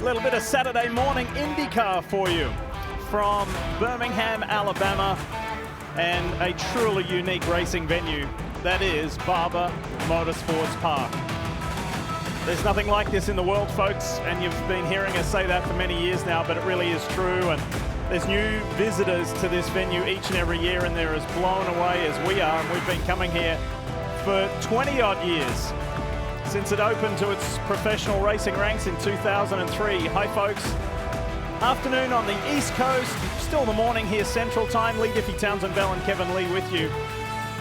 little bit of Saturday morning IndyCar for you from Birmingham, Alabama, and a truly unique racing venue that is Barber Motorsports Park. There's nothing like this in the world, folks, and you've been hearing us say that for many years now, but it really is true. And there's new visitors to this venue each and every year, and they're as blown away as we are. And we've been coming here for 20-odd years since it opened to its professional racing ranks in 2003. Hi, folks. Afternoon on the East Coast, still the morning here, Central Time. Lee Diffie, Townsend Bell, and Kevin Lee with you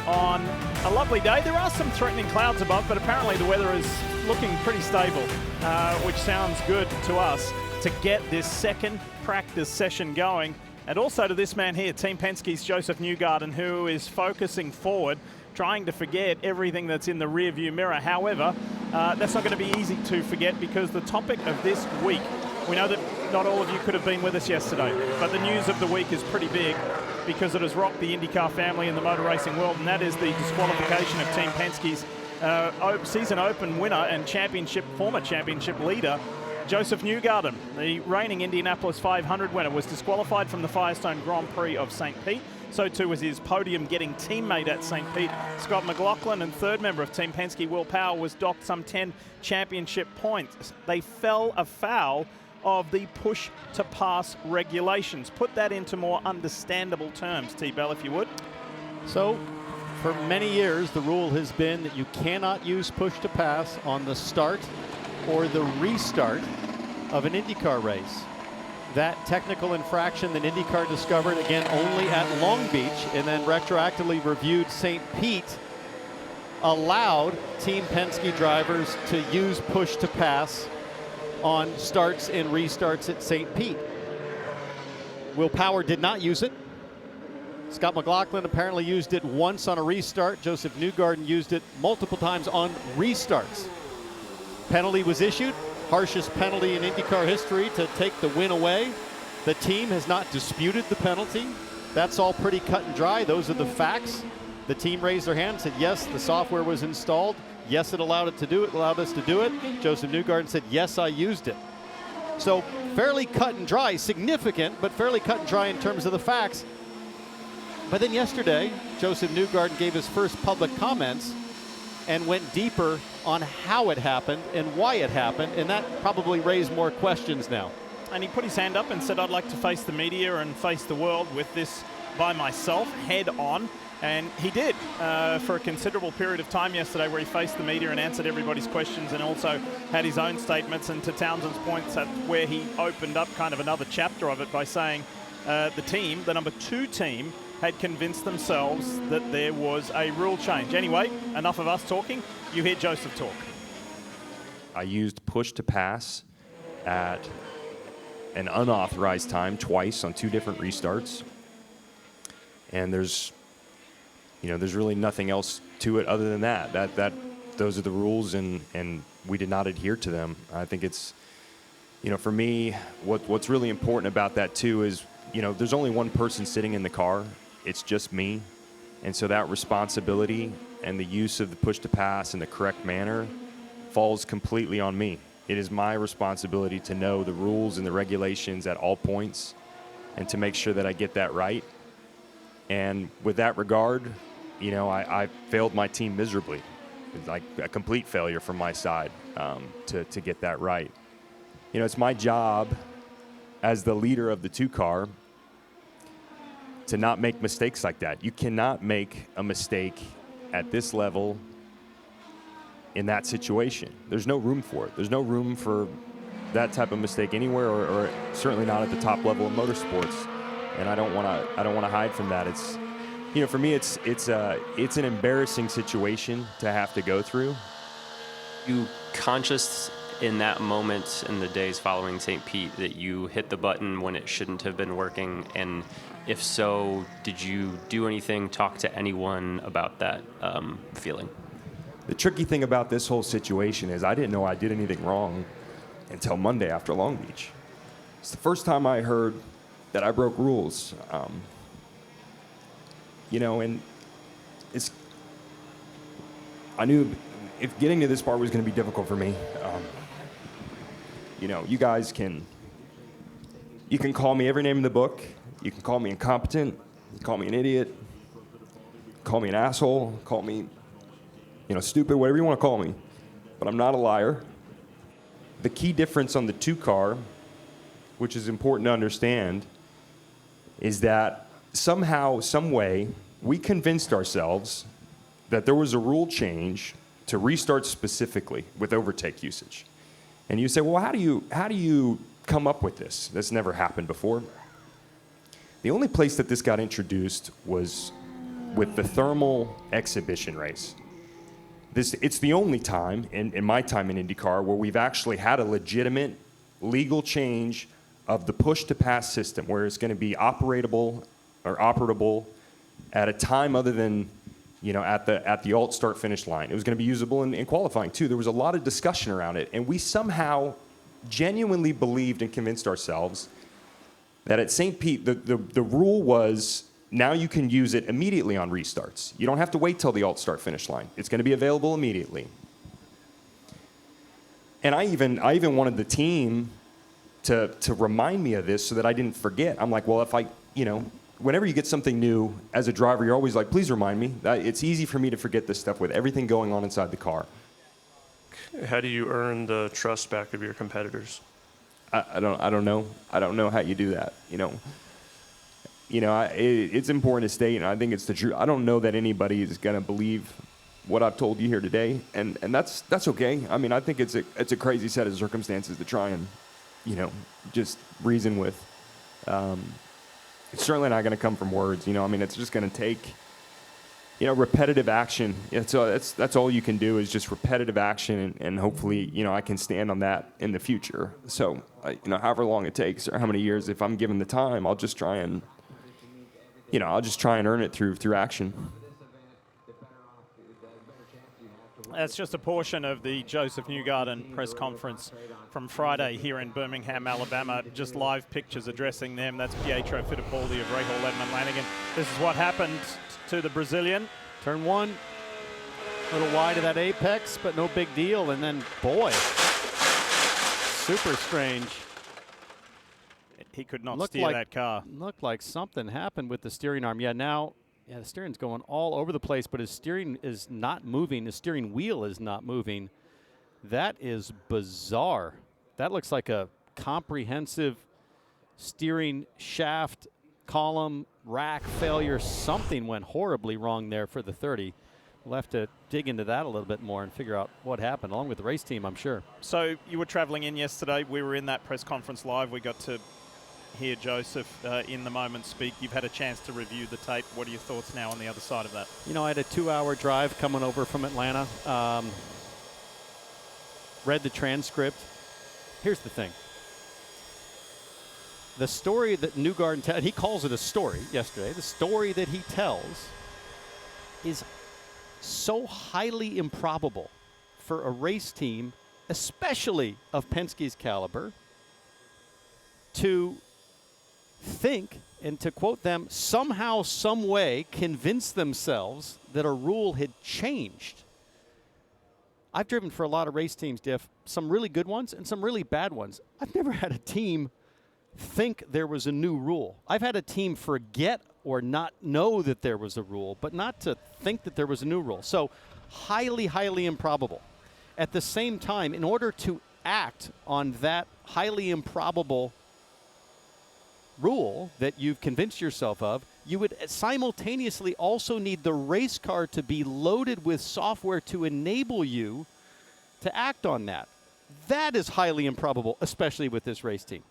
on a lovely day. There are some threatening clouds above, but apparently the weather is looking pretty stable, which sounds good to us to get this second practice session going. And also to this man here, Team Penske's Josef Newgarden, who is focusing forward, trying to forget everything that's in the rearview mirror. However, that's not going to be easy to forget, because the topic of this week, we know that not all of you could have been with us yesterday, but the news of the week is pretty big because it has rocked the IndyCar family in the motor racing world, and that is the disqualification of Team Penske's season open winner and former championship leader, Josef Newgarden. The reigning Indianapolis 500 winner was disqualified from the Firestone Grand Prix of St. Pete. So too was his podium-getting teammate at St. Pete, Scott McLaughlin, and third member of Team Penske, Will Power, was docked some 10 championship points. They fell afoul of the push-to-pass regulations. Put that into more understandable terms, T-Bell, if you would. So, for many years, the rule has been that you cannot use push-to-pass on the start or the restart of an IndyCar race. That technical infraction that IndyCar discovered, again, only at Long Beach and then retroactively reviewed St. Pete, allowed Team Penske drivers to use push-to-pass on starts and restarts at St. Pete. Will Power did not use it. Scott McLaughlin apparently used it once on a restart. Josef Newgarden used it multiple times on restarts. Penalty was issued, harshest penalty in IndyCar history to take the win away. The team has not disputed the penalty. That's all pretty cut and dry. Those are the facts. The team raised their hand and said, yes, the software was installed. Yes, it allowed it to do it, allowed us to do it. Josef Newgarden said, yes, I used it. So fairly cut and dry, significant, but fairly cut and dry in terms of the facts. But then yesterday, Josef Newgarden gave his first public comments and went deeper on how it happened and why it happened, and that probably raised more questions now. And he put his hand up and said, I'd like to face the media and face the world with this by myself, head on. And he did for a considerable period of time yesterday, where he faced the media and answered everybody's questions, and also had his own statements. And to Townsend's points, that's where he opened up kind of another chapter of it by saying the team, the number 2 team, had convinced themselves that there was a rule change. Anyway, enough of us talking. You hear Josef talk. I used push to pass at an unauthorized time twice on 2 different restarts. And there's really nothing else to it other than that. Those are the rules, and we did not adhere to them. I think it's, for me, what's really important about that too is, there's only one person sitting in the car. It's just me. And so that responsibility and the use of the push to pass in the correct manner falls completely on me. It is my responsibility to know the rules and the regulations at all points and to make sure that I get that right. And with that regard, I failed my team miserably. It's like a complete failure from my side to get that right. It's my job as the leader of the 2 car to not make mistakes like that. You cannot make a mistake at this level in that situation. There's no room for it. There's no room for that type of mistake anywhere, or certainly not at the top level of motorsports. And I don't want to hide from that. It's, for me, it's an embarrassing situation to have to go through. You conscious in that moment in the days following St. Pete that you hit the button when it shouldn't have been working? And if so, did you do anything, talk to anyone about that feeling? The tricky thing about this whole situation is I didn't know I did anything wrong until Monday after Long Beach. It's the first time I heard that I broke rules. And I knew if getting to this part was going to be difficult for me. You know, you guys you can call me every name in the book. You can call me incompetent. You can call me an idiot. Call me an asshole. Call me, stupid, whatever you want to call me. But I'm not a liar. The key difference on the 2 car, which is important to understand, is that somehow, some way, we convinced ourselves that there was a rule change to restart specifically with overtake usage. And you say, well, how do you come up with this? That's never happened before. The only place that this got introduced was with the thermal exhibition race. It's the only time in my time in IndyCar where we've actually had a legitimate legal change of the push-to-pass system, where it's going to be operable at a time other than at the alt start finish line. It was going to be usable in qualifying too. There was a lot of discussion around it, and we somehow genuinely believed and convinced ourselves that at St. Pete the rule was now you can use it immediately on restarts. You don't have to wait till the alt start finish line. It's going to be available immediately. And I even wanted the team to remind me of this so that I didn't forget. I'm like, well, if whenever you get something new as a driver, you're always like, please remind me. It's easy for me to forget this stuff with everything going on inside the car. How do you earn the trust back of your competitors? I don't know. I don't know how you do that. It's important to state, and I think it's the truth. I don't know that anybody is going to believe what I've told you here today, and that's okay. I mean, I think it's a crazy set of circumstances to try and, just reason with. It's certainly not going to come from words. It's just going to take, repetitive action. That's all you can do is just repetitive action, and hopefully, I can stand on that in the future. So, however long it takes or how many years, if I'm given the time, I'll just try and, earn it through action. That's just a portion of the Josef Newgarden press conference from Friday here in Birmingham, Alabama. Just live pictures addressing them. That's Pietro Fittipaldi of Rahal Edmund Lanigan. This is what happened to the Brazilian. Turn 1, a little wide of that apex, but no big deal. And then, boy, super strange. He could not steer that car. Looked like something happened with the steering arm. The steering's going all over the place, but his steering is not moving. His steering wheel is not moving. That is bizarre. That looks like a comprehensive steering shaft, column, rack failure. Something went horribly wrong there for the 30. We'll have to dig into that a little bit more and figure out what happened, along with the race team, I'm sure. So you were traveling in yesterday. We were in that press conference live. We got to hear Josef in the moment speak. You've had a chance to review the tape. What are your thoughts now on the other side of that? I had a 2-hour drive coming over from Atlanta. Read the transcript. Here's the thing. The story that Newgarden tells, he calls it a story yesterday, the story that he tells is so highly improbable for a race team, especially of Penske's caliber, to think, and to quote them, somehow, some way convince themselves that a rule had changed. I've driven for a lot of race teams, Diff, some really good ones and some really bad ones. I've never had a team think there was a new rule. I've had a team forget or not know that there was a rule, but not to think that there was a new rule. So highly, highly improbable. At the same time, in order to act on that highly improbable rule that you've convinced yourself of, you would simultaneously also need the race car to be loaded with software to enable you to act on that. That is highly improbable, especially with this race team.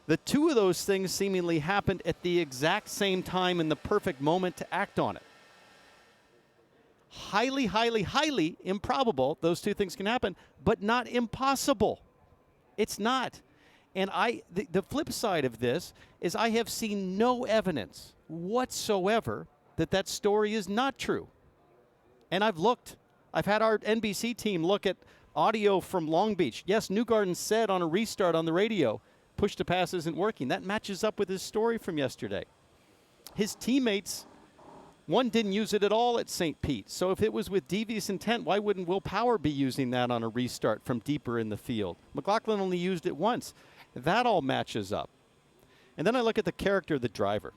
The two of those things seemingly happened at the exact same time in the perfect moment to act on it. Highly, highly, highly improbable those two things can happen, but not impossible. It's not. And the flip side of this is I have seen no evidence whatsoever that that story is not true. And I've looked. I've had our NBC team look at audio from Long Beach. Yes, Newgarden said on a restart on the radio, push to pass isn't working. That matches up with his story from yesterday. His teammates One didn't use it at all at St. Pete. So if it was with devious intent, why wouldn't Will Power be using that on a restart from deeper in the field? McLaughlin only used it once. That all matches up. And then I look at the character of the driver.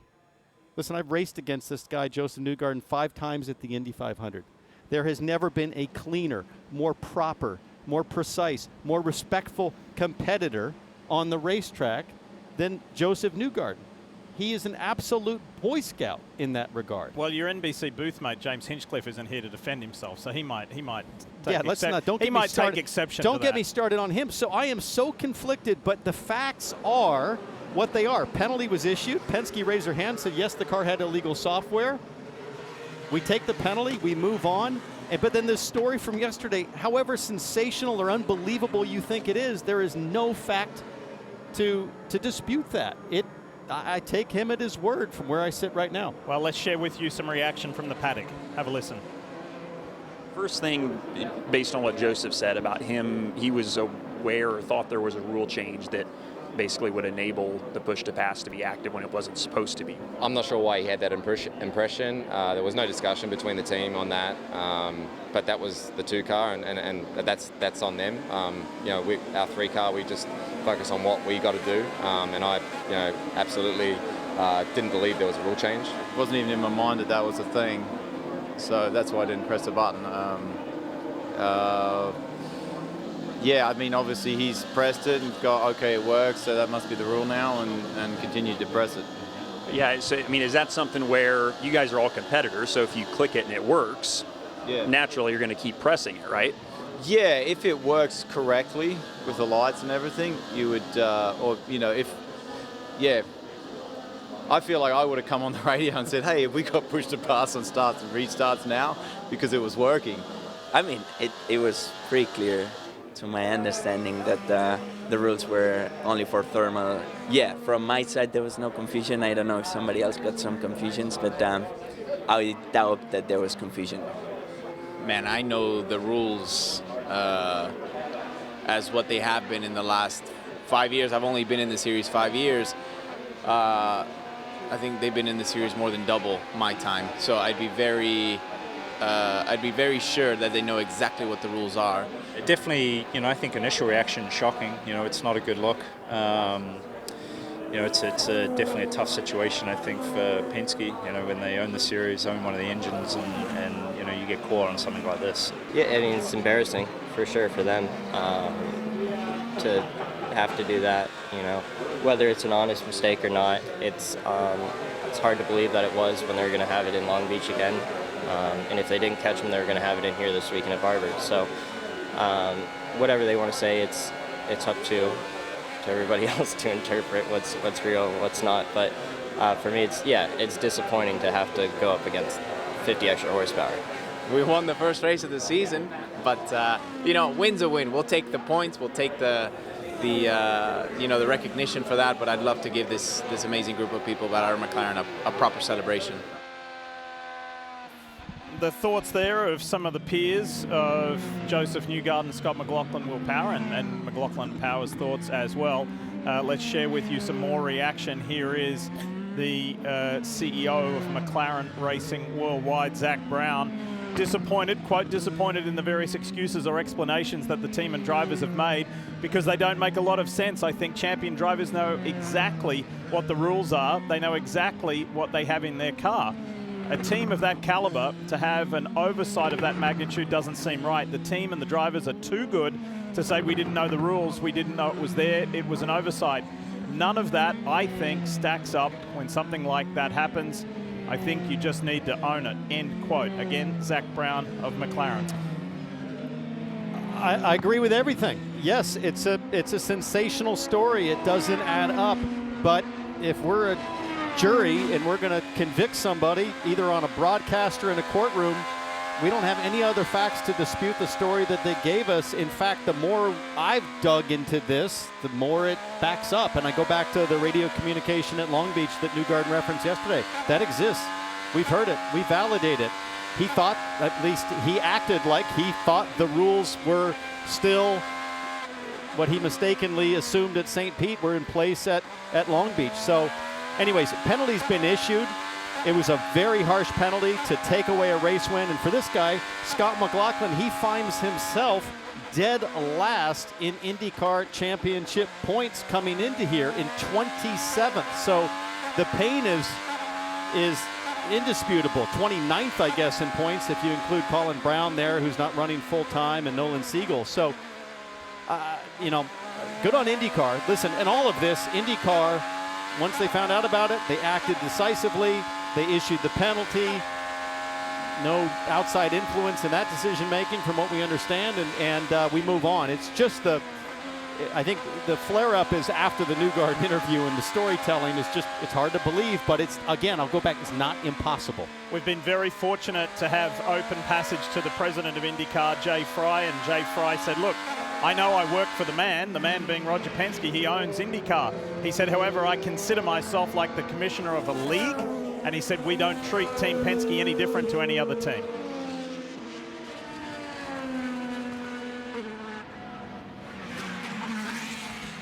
Listen, I've raced against this guy, Josef Newgarden, 5 times at the Indy 500. There has never been a cleaner, more proper, more precise, more respectful competitor on the racetrack than Josef Newgarden. He is an absolute Boy Scout in that regard. Well, your NBC booth mate James Hinchcliffe isn't here to defend himself, so he might take take exception. Don't to get that. me started on him. So I am so conflicted, but the facts are what they are. Penalty was issued. Penske raised their hand, said yes, the car had illegal software. We take the penalty, we move on. But then this story from yesterday, however sensational or unbelievable you think it is, there is no fact to dispute that. I take him at his word from where I sit right now. Well, let's share with you some reaction from the paddock. Have a listen. First thing, based on what Josef said about him, he was aware or thought there was a rule change that basically would enable the push to pass to be active when it wasn't supposed to be. I'm not sure why he had that impression. There was no discussion between the team on that, but that was the 2 car, and that's on them. Our 3 car, we just focus on what we got to do, and I absolutely didn't believe there was a rule change. It wasn't even in my mind that was a thing, so that's why I didn't press the button. Yeah, I mean, obviously he's pressed it and got, okay, it works, so that must be the rule now, and continued to press it. Yeah, so, I mean, is that something where you guys are all competitors, so if you click it and it works, naturally you're going to keep pressing it, right? Yeah, if it works correctly with the lights and everything, you would, I feel like I would have come on the radio and said, hey, have we got push to pass on starts and restarts now? Because it was working. I mean, it was pretty clear to my understanding that the rules were only for thermal. Yeah, from my side there was no confusion. I don't know if somebody else got some confusions, but I doubt that there was confusion. Man, I know the rules as what they have been in the last 5 years. I've only been in the series 5 years. I think they've been in the series more than double my time. So I'd be very sure that they know exactly what the rules are. Definitely, I think initial reaction shocking. It's not a good look. It's definitely a tough situation, I think, for Penske. When they own the series, own one of the engines, and you get caught on something like this. Yeah, I mean, it's embarrassing for sure for them to have to do that. Whether it's an honest mistake or not, it's hard to believe that it was when they're going to have it in Long Beach again. And if they didn't catch them, they're going to have it in here this weekend at Harvard. So whatever they want to say, it's up to everybody else to interpret what's real and what's not. But for me, it's disappointing to have to go up against 50 extra horsepower. We won the first race of the season, but win's a win. We'll take the points. We'll take the recognition for that. But I'd love to give this amazing group of people at our McLaren a proper celebration. The thoughts there of some of the peers of Josef Newgarden, Scott McLaughlin, Will Power, and McLaughlin Power's thoughts as well. Let's share with you some more reaction. Here is the CEO of McLaren Racing Worldwide, Zach Brown. Quite disappointed in the various excuses or explanations that the team and drivers have made, because they don't make a lot of sense. I think champion drivers know exactly what the rules are. They know exactly what they have in their car. A team of that caliber, to have an oversight of that magnitude doesn't seem right. The team and the drivers are too good to say we didn't know the rules, we didn't know it was there, it was an oversight. None of that, I think, stacks up when something like that happens. I think you just need to own it. End quote. Again, Zach Brown of McLaren. I agree with everything. Yes, it's a sensational story. It doesn't add up. But if we're a jury and we're going to convict somebody either on a broadcast or in a courtroom, we don't have any other facts to dispute the story that they gave us. In fact, the more I've dug into this, the more it backs up. And I go back to the radio communication at Long Beach that Newgarden referenced yesterday. That exists. We've heard it. We validate it. He thought, at least he acted like he thought the rules were still what he mistakenly assumed at St. Pete were in place at Long Beach. So anyways, penalty's been issued. It was a very harsh penalty to take away a race win. And for this guy, Scott McLaughlin, he finds himself dead last in IndyCar championship points coming into here in 27th. So the pain is indisputable. 29th, I guess, in points if you include Colin Brown there, who's not running full time, and Nolan Siegel. So, you know, good on IndyCar. Listen, in all of this, IndyCar, once they found out about it, they acted decisively. They issued the penalty. No outside influence in that decision-making from what we understand, and we move on. It's just I think the flare-up is after the Newgarden interview, and the storytelling is just, it's hard to believe, but it's, again, I'll go back, it's not impossible. We've been very fortunate to have open passage to the president of IndyCar, Jay Fry, and Jay Fry said, look, I know I work for the man being Roger Penske, he owns IndyCar. He said, however, I consider myself like the commissioner of a league, and he said, we don't treat Team Penske any different to any other team.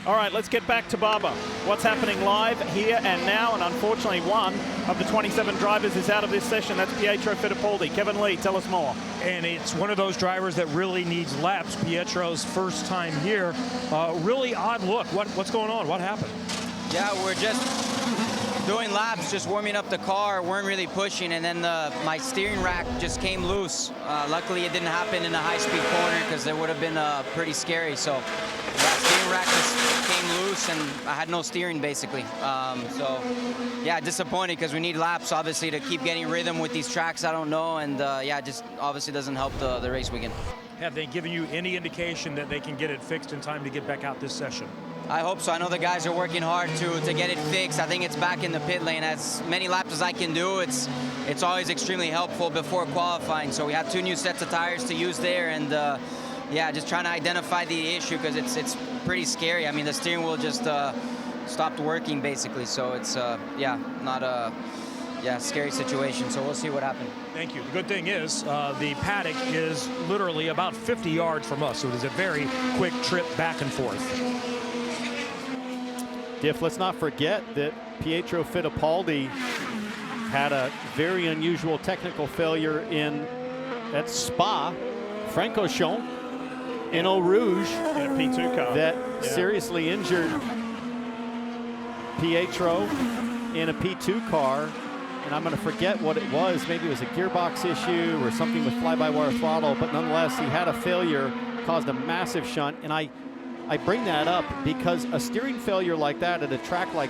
All right, let's get back to Barber. What's happening live here and now, and unfortunately one of the 27 drivers is out of this session. That's Pietro Fittipaldi. Kevin Lee, tell us more. And it's one of those drivers that really needs laps. Pietro's first time here. Really odd look. What's going on? What happened? Yeah, we're just doing laps, just warming up the car, weren't really pushing, and then my steering rack just came loose. Luckily, it didn't happen in a high-speed corner because it would have been pretty scary. So that steering rack just came loose, and I had no steering, basically. So, yeah, disappointed because we need laps, obviously, to keep getting rhythm with these tracks. I don't know, and, yeah, it just obviously doesn't help the race weekend. Have they given you any indication that they can get it fixed in time to get back out this session? I hope so. I know the guys are working hard to get it fixed. I think it's back in the pit lane. As many laps as I can do, it's always extremely helpful before qualifying. So we have 2 new sets of tires to use there, and yeah, just trying to identify the issue because it's pretty scary. I mean, the steering wheel just stopped working basically. So it's yeah, not a scary situation. So we'll see what happens. Thank you. The good thing is the paddock is literally about 50 yards from us, so it is a very quick trip back and forth. Diff, let's not forget that Pietro Fittipaldi had a very unusual technical failure at Spa, Francorchamps, in Eau Rouge, in a P2 car that seriously injured Pietro in a P2 car. And I'm going to forget what it was. Maybe it was a gearbox issue or something with fly-by-wire throttle, but nonetheless, he had a failure, caused a massive shunt. And I bring that up because a steering failure like that at a track like